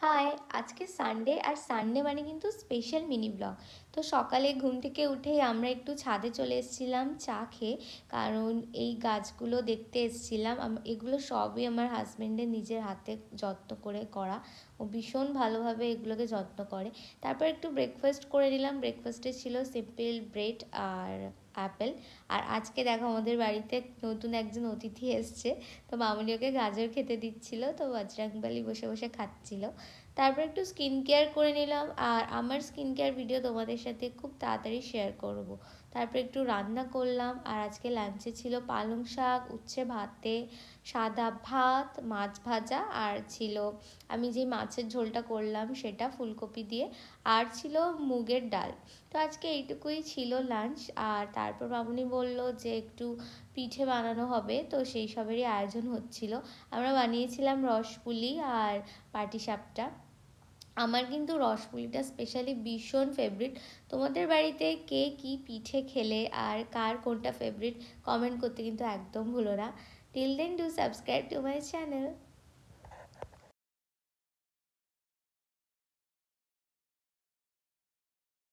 High, আজকে Sunday আর Sunday মানে কিন্তু স্পেশাল মিনি ব্লগ। তো সকালে ঘুম থেকে উঠেই আমরা একটু ছাদে চলে এসেছিলাম চা খেয়ে। কারণ এই গাছগুলো দেখতে এসেছিলাম, এগুলো সবই আমার হাজবেন্ডের নিজের হাতে যত্ন করে করা। ও ভীষণ ভালোভাবে এগুলোকে যত্ন করে। তারপর একটু ব্রেকফাস্ট করে নিলাম। ব্রেকফাস্টে ছিল সিম্পল ব্রেড আর অ্যাপেল। আর আজকে দেখো আমাদের বাড়িতে নতুন একজন অতিথি এসছে। তো মামুনি ওকে গাজর খেতে দিচ্ছিল, তো বজরংবলী বসে বসে খাচ্ছিল। তারপর একটু স্কিন কেয়ার করে নিলাম, আর আমার স্কিন কেয়ার ভিডিও তোমাদের সাথে খুব তাড়াতাড়ি শেয়ার করব। তারপর একটু রান্না করলাম, আর আজকে লাঞ্চে ছিল পালং শাক, উচ্ছে ভাতে, সাদা ভাত, মাছ ভাজা, আর ছিল আমি যে মাছের ঝোলটা করলাম সেটা ফুলকপি দিয়ে, আর ছিল মুগের ডাল। তো আজকে এইটুকুই ছিল লাঞ্চ। আর তারপর মামুনি বলল যে একটু পিঠে বানানো হবে, তো সেই সবেরই আয়োজন হচ্ছিল। আমরা বানিয়েছিলাম রসপুলি আর পাটিসাপটা। আমার কিন্তু রসপুলিটা স্পেশালি ভীষণ ফেভারিট। তোমাদের বাড়িতে কে কী পিঠে খেলে আর কার কোনটা ফেভারিট কমেন্ট করতে কিন্তু একদম ভুলো না। Till then do subscribe to my channel.